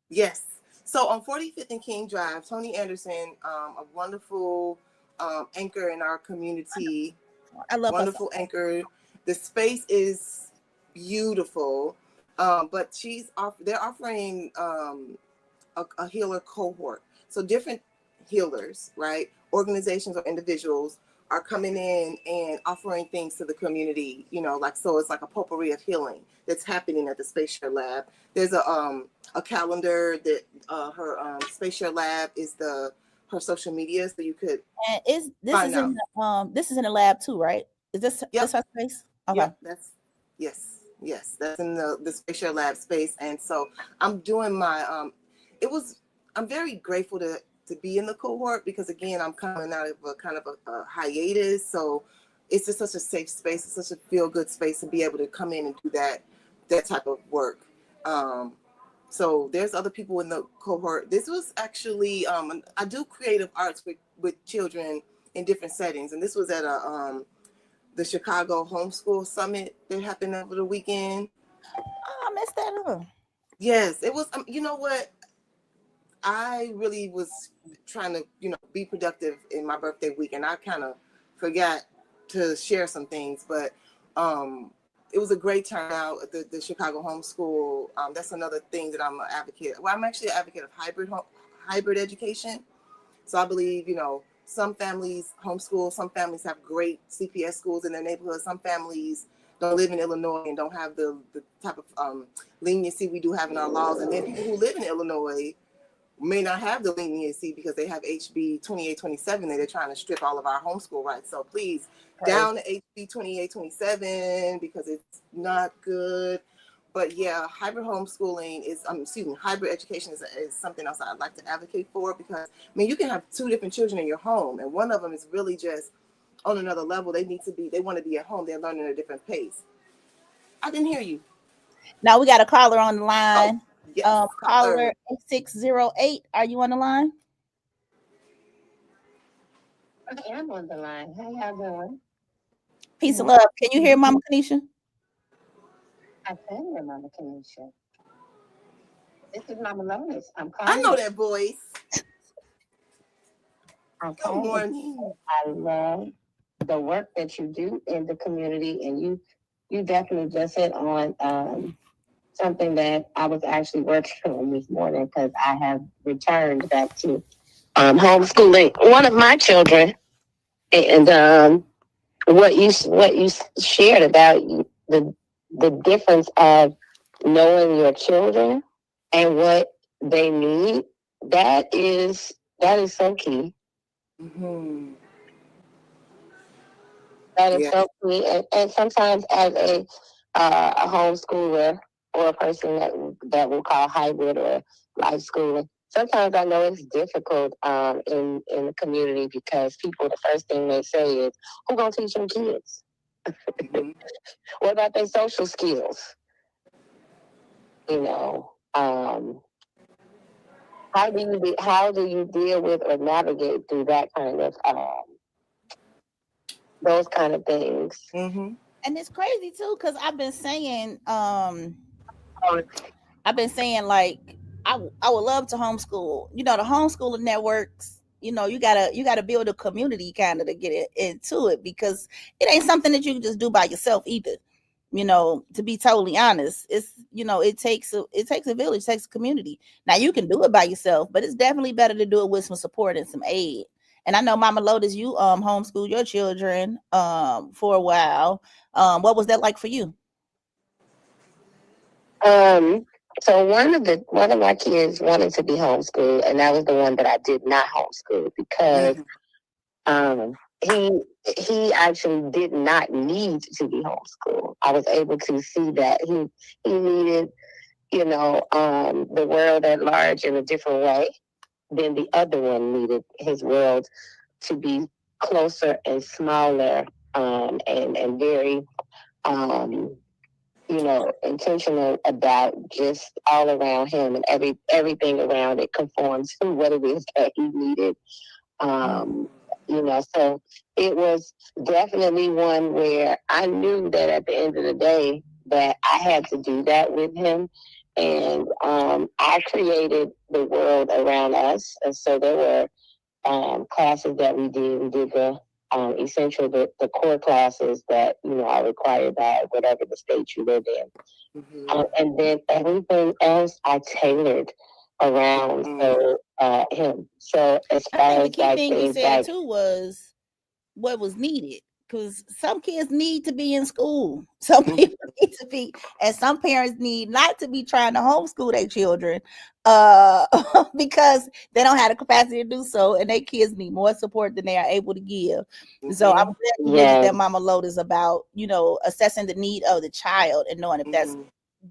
Yes. So on 45th and King Drive, Tony Anderson, a wonderful anchor in our community. I love wonderful her. Anchor. The space is beautiful, but they're offering a healer cohort. So different healers, right? Organizations or individuals are coming in and offering things to the community, so it's like a potpourri of healing that's happening at the Space Share Lab. There's a calendar that her Space Share Lab is her social media, so you could And this is in the lab too, right? Is this our space? Okay. Yep, yes, that's in the Space Share Lab space. And so I'm doing my I'm very grateful to be in the cohort, because again, I'm coming out of a kind of a hiatus, so it's just such a safe space. It's such a feel good space to be able to come in and do that type of work. So there's other people in the cohort. This was actually I do creative arts with children in different settings, and this was at the Chicago Homeschool Summit that happened over the weekend. Oh, I messed that up. Yes, it was. You know what? I really was trying to, be productive in my birthday week, and I kind of forgot to share some things. But it was a great turnout at the Chicago homeschool. That's another thing that I'm an advocate. Well, I'm actually an advocate of hybrid education. So I believe, some families homeschool, some families have great CPS schools in their neighborhood. Some families don't live in Illinois and don't have the type of leniency we do have in our laws. And then people who live in Illinois may not have the leniency because they have HB 2827 that they're trying to strip all of our homeschool rights. So please, down to HB 2827 because it's not good. But yeah, hybrid homeschooling is, hybrid education is something else I'd like to advocate for because, you can have two different children in your home and one of them is really just on another level. They want to be at home. They're learning at a different pace. I didn't hear you. Now we got a caller on the line. Oh, yes, caller 8608. Are you on the line? I am on the line. How y'all doing? Peace and love. Can you hear Mama Kenisha? I can hear Mama Kenisha. This is Mama Lotus. I'm calling. I know that voice. Okay. Good morning. I love the work that you do in the community, and you definitely just hit on something that I was actually working on this morning because I have returned back to homeschooling one of my children, and what you shared about the difference of knowing your children and what they need, that is so key. Mm-hmm. That is so key. And sometimes as a homeschooler or a person that we'll call hybrid or life schooler, sometimes I know it's difficult in the community because people, the first thing they say is, who's going to teach them kids? Mm-hmm. What about their social skills? How do you deal with or navigate through that kind of those kind of things? Mm-hmm. And it's crazy too because I've been saying like I would love to homeschool. The homeschooling networks. You gotta build a community kind of to get into it because it ain't something that you can just do by yourself either. To be totally honest, it's it takes a village, it takes a community. Now you can do it by yourself, but it's definitely better to do it with some support and some aid. And I know Mama Lotus, you homeschool your children for a while. What was that like for you? So one of my kids wanted to be homeschooled, and that was the one that I did not homeschool because he actually did not need to be homeschooled. I was able to see that he needed, the world at large in a different way than the other one needed his world to be closer and smaller, and very intentional about just all around him and everything around it conforms to what it is that he needed. So it was definitely one where I knew that at the end of the day that I had to do that with him. And I created the world around us. And so there were classes that we did. We did the the core classes that, are required by whatever the state you live in. Mm-hmm. And then everything else I tailored around him. So as far as the key thing you said too was what was needed. Because some kids need to be in school. Some people need to be, and some parents need not to be trying to homeschool their children because they don't have the capacity to do so, and their kids need more support than they are able to give. Mm-hmm. So I'm glad that Mama Lotus about, assessing the need of the child and knowing if that's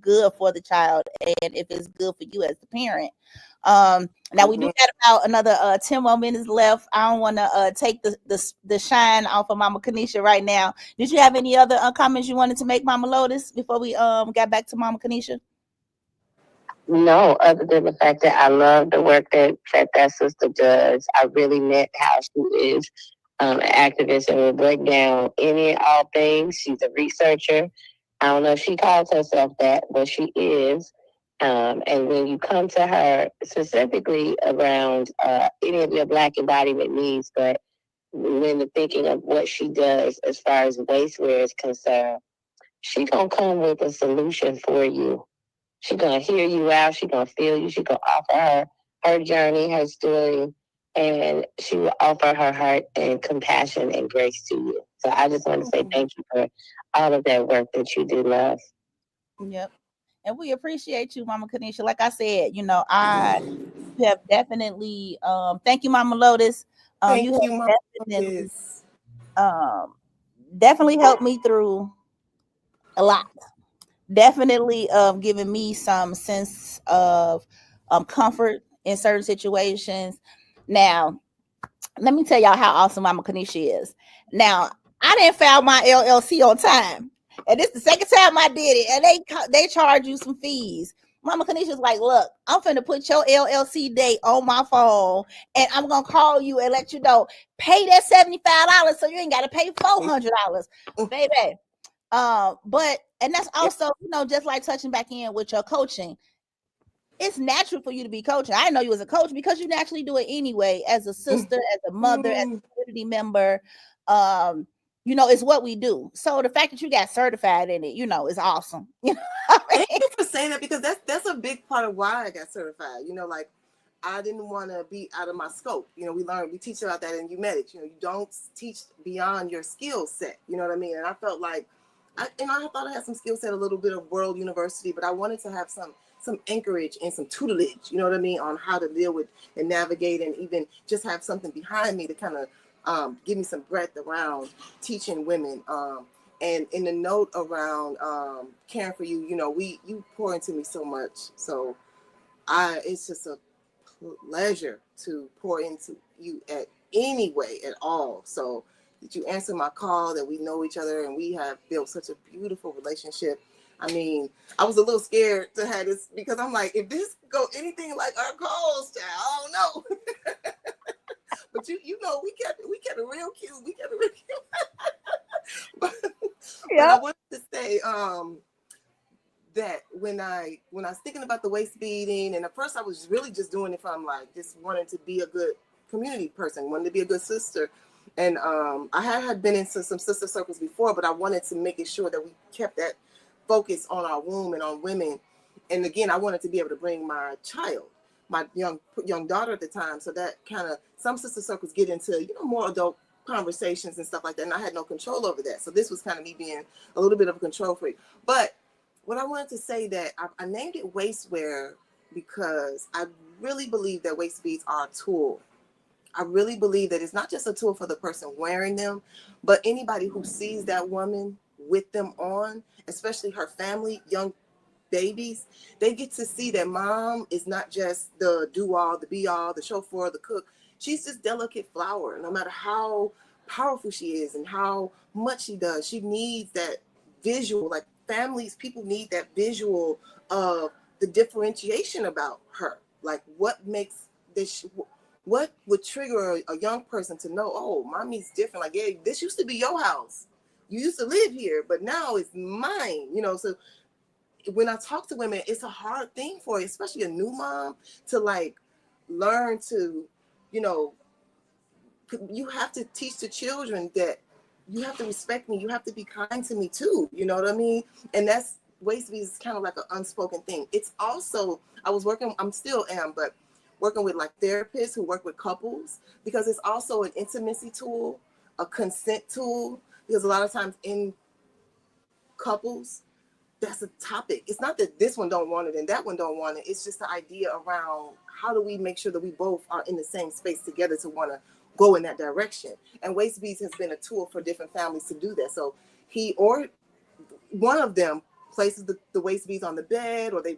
good for the child and if it's good for you as the parent. Now we do got about another 10 more minutes left. I don't want to take the shine off of Mama Kenisha right now. Did you have any other comments you wanted to make, Mama Lotus, before we got back to Mama Kenisha? No, other than the fact that I love the work that sister does. I really met how she is an activist and will break down any and all things. She's a researcher. I don't know if she calls herself that, but she is. And when you come to her specifically around any of your Black embodiment needs, but when the thinking of what she does as far as wastewear is concerned, she gonna come with a solution for you. She gonna hear you out. She gonna feel you. She gonna offer her journey, her story, and she will offer her heart and compassion and grace to you. So I just want to say thank you for all of that work that you do, love. Yep. And we appreciate you, Mama Kenisha. Like I said, I have definitely thank you, Mama Lotus. You Thank you, Mama. have definitely Yes. um definitely helped me through a lot. Definitely giving me some sense of comfort in certain situations. Now, let me tell y'all how awesome Mama Kenisha is. Now, I didn't file my LLC on time, and this is the second time I did it, and they charge you some fees. Mama Kenisha's like, look, I'm finna put your LLC date on my phone, and I'm gonna call you and let you know, pay that $75 so you ain't gotta pay $400, baby. But and that's also, just like touching back in with your coaching. It's natural for you to be coaching. I know you as a coach because you naturally do it anyway, as a sister, as a mother, as a community member. It's what we do. So the fact that you got certified in it, is awesome. Thank you for saying that, because that's a big part of why I got certified. Like, I didn't want to be out of my scope. We teach about that in Humedics. You don't teach beyond your skill set. You know what I mean? And I felt like, I thought I had some skill set, a little bit of World University, but I wanted to have some anchorage and some tutelage, you know what I mean, on how to deal with and navigate, and even just have something behind me to kind of give me some breadth around teaching women. And in the note around caring for you, you pour into me so much. So it's just a pleasure to pour into you at any way at all. So that you answer my call, that we know each other, and we have built such a beautiful relationship. I mean, I was a little scared to have this, because I'm like, if this go anything like our calls, child, I don't know. But we kept it real cute. We kept it real cute. but I wanted to say that when I was thinking about the waist beading, and at first I was really just doing it from like just wanting to be a good community person, wanted to be a good sister. And I had been into some sister circles before, but I wanted to make it sure that we kept that focus on our womb and on women. And again, I wanted to be able to bring my child, my young daughter at the time. So that kind of, some sister circles get into, more adult conversations and stuff like that. And I had no control over that. So this was kind of me being a little bit of a control freak. But what I wanted to say, that I named it waistwear because I really believe that waist beads are a tool. I really believe that it's not just a tool for the person wearing them, but anybody who sees that woman with them on, especially her family, young babies, they get to see that mom is not just the do-all, the be-all, the chauffeur, the cook. She's this delicate flower. No matter how powerful she is and how much she does, she needs that visual. Like families, people need that visual of the differentiation about her. Like what makes this, what would trigger a young person to know, oh, mommy's different. Like, yeah, this used to be your house. You used to live here, but now it's mine. So when I talk to women, it's a hard thing for, especially a new mom, to like learn to, you have to teach the children that you have to respect me. You have to be kind to me too. You know what I mean? And that's, waist beads is kind of like an unspoken thing. It's also, I'm still am, but working with like therapists who work with couples, because it's also an intimacy tool, a consent tool, because a lot of times in couples, that's a topic. It's not that this one don't want it and that one don't want it. It's just the idea around how do we make sure that we both are in the same space together to want to go in that direction. And waist beads has been a tool for different families to do that. So he or one of them places the waist beads on the bed, or they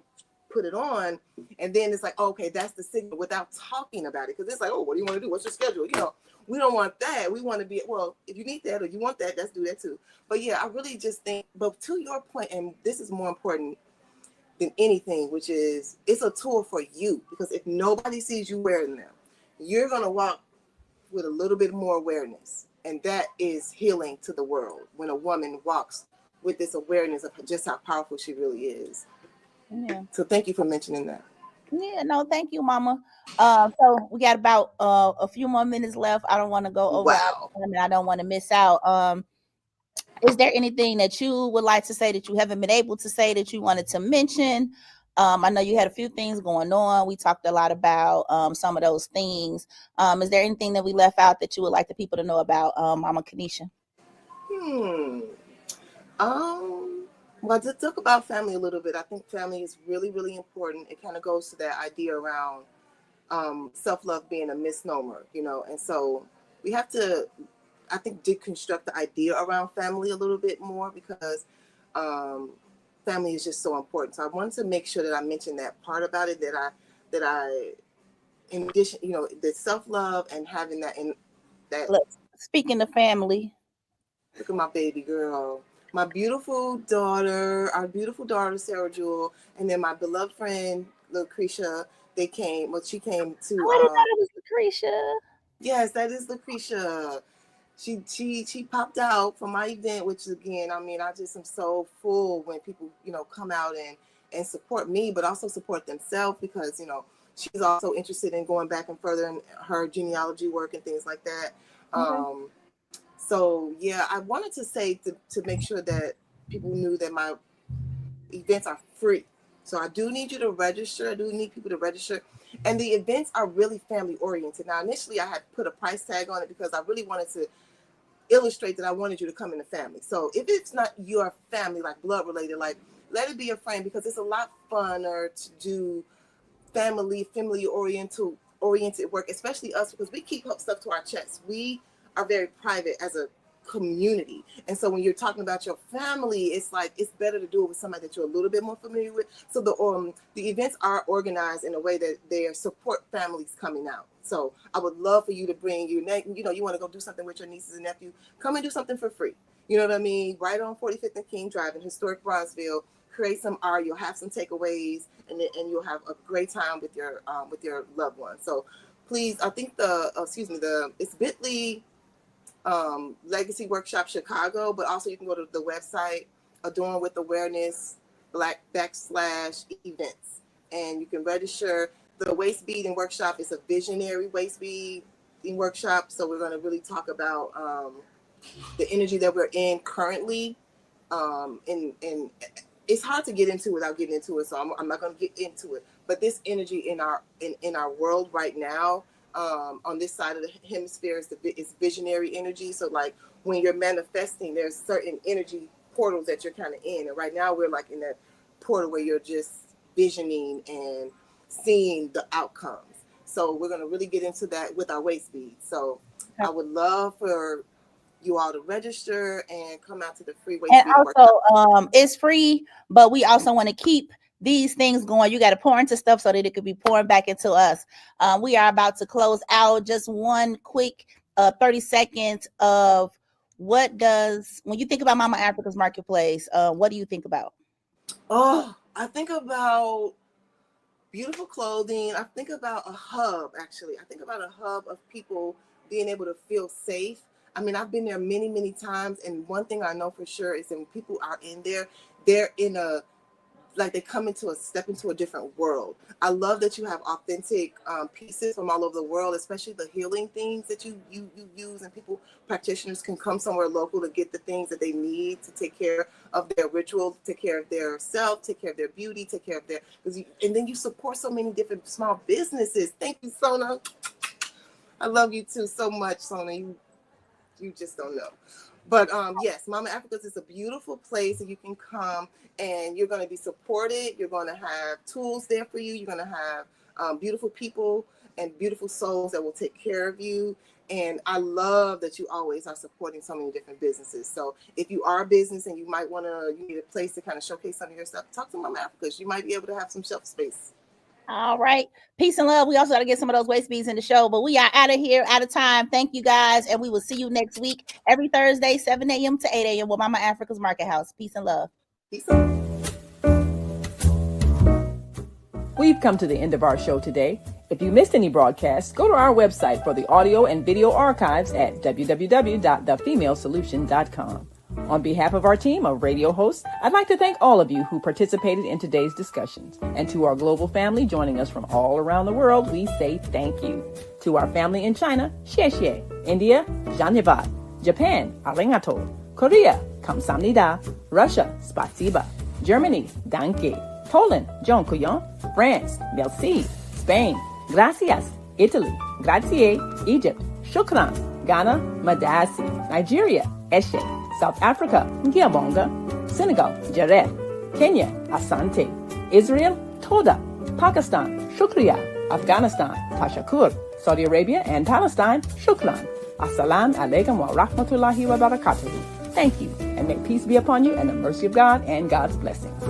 put it on, and then it's like, okay, that's the signal, without talking about it. Because it's like, oh, what do you want to do? What's your schedule? We don't want that. We want to be, well, if you need that or you want that, let's do that too. But yeah, I really just think, but to your point, and this is more important than anything, which is it's a tool for you, because if nobody sees you wearing them, you're going to walk with a little bit more awareness. And that is healing to the world, when a woman walks with this awareness of just how powerful she really is. Yeah. So thank you for mentioning that. Yeah, no, thank you, Mama. So we got about a few more minutes left. I don't want to go over our Wow. time, and I don't want to miss out. Is there anything that you would like to say that you haven't been able to say that you wanted to mention? I know you had a few things going on. We talked a lot about some of those things. Is there anything that we left out that you would like the people to know about Mama Kenisha? Well, to talk about family a little bit, I think family is really, really important. It kind of goes to that idea around self-love being a misnomer, and so we have to, I think, deconstruct the idea around family a little bit more, because family is just so important. So I wanted to make sure that I mentioned that part about it, that I in addition, the self-love and having that in that. Look, speaking of family, look at my baby girl, my beautiful daughter, our beautiful daughter Sarah Jewel, and then my beloved friend Lucretia. She came to. I didn't know it was Lucretia. Yes, that is Lucretia. She popped out from my event, which again, I just am so full when people, come out and support me, but also support themselves, because, she's also interested in going back and further in her genealogy work and things like that. Okay. So yeah, I wanted to say to make sure that people knew that my events are free. So I do need you to register. I do need people to register. And the events are really family oriented. Now, initially I had put a price tag on it because I really wanted to illustrate that I wanted you to come in the family. So if it's not your family, like blood related, like let it be a friend, because it's a lot funner to do family oriented work, especially us, because we keep stuff to our chest. We are very private as a community, and so when you're talking about your family, it's like it's better to do it with somebody that you're a little bit more familiar with. So the events are organized in a way that they support families coming out. So I would love for you to bring your you want to go do something with your nieces and nephews, come and do something for free. You know what I mean? Right on 45th and King Drive in historic Bronzeville. Create some art. You'll have some takeaways, and you'll have a great time with your loved ones. So please, I think it's Bitly Legacy Workshop Chicago, but also you can go to the website Adorned with Awareness /events, and you can register. The waist beading workshop is a visionary waist beading workshop, so we're going to really talk about the energy that we're in currently, and it's hard to get into without getting into it, so I'm not going to get into it. But this energy in our world right now, on this side of the hemisphere, is visionary energy. So like when you're manifesting, there's certain energy portals that you're kind of in, and right now we're like in that portal where you're just visioning and seeing the outcomes. So we're going to really get into that with our waist beads. So I would love for you all to register and come out to the free waist bead also it's free, but we also want to keep these things going. You got to pour into stuff so that it could be pouring back into us. We are about to close out. Just one quick 30 seconds of when you think about Mama Africa's Marketplace, what do you think about? Oh, I think about beautiful clothing. I think about a hub, actually. I think about a hub of people being able to feel safe. I've been there many, many times, and one thing I know for sure is that when people are in there, they're in they step into a different world. I love that you have authentic pieces from all over the world, especially the healing things that you use, and practitioners can come somewhere local to get the things that they need to take care of their rituals, take care of their self, take care of their beauty, take care of and then you support so many different small businesses. Thank you, Sona. I love you too so much, Sona. You just don't know. But yes, Mama Africa's is a beautiful place that you can come and you're going to be supported. You're going to have tools there for you. You're going to have beautiful people and beautiful souls that will take care of you. And I love that you always are supporting so many different businesses. So if you are a business and you need a place to kind of showcase some of your stuff, talk to Mama Africa. You might be able to have some shelf space. All right. Peace and love. We also got to get some of those waist beads in the show, but we are out of here, out of time. Thank you guys. And we will see you next week, every Thursday, 7 a.m. to 8 a.m. with Mama Africa's Market House. Peace and love. Peace. We've come to the end of our show today. If you missed any broadcasts, go to our website for the audio and video archives at www.thefemalesolution.com. On behalf of our team of radio hosts, I'd like to thank all of you who participated in today's discussions. And to our global family joining us from all around the world, we say thank you. To our family in China, xie xie. India, zhanyavad. Japan, arigato. Korea, Kamsamnida. Russia, Spasiba. Germany, Danke. Poland, Dziękuję. France, Merci. Spain, Gracias. Italy, Grazie. Egypt, Shukran. Ghana, Madasi. Nigeria, Eshe. South Africa, Ngiyabonga. Senegal, Jareth. Kenya, Asante. Israel, Toda. Pakistan, Shukriya. Afghanistan, Tashakur. Saudi Arabia and Palestine, Shukran. Assalamu alaikum wa rahmatullahi wa barakatuhu. Thank you, and may peace be upon you and the mercy of God and God's blessings.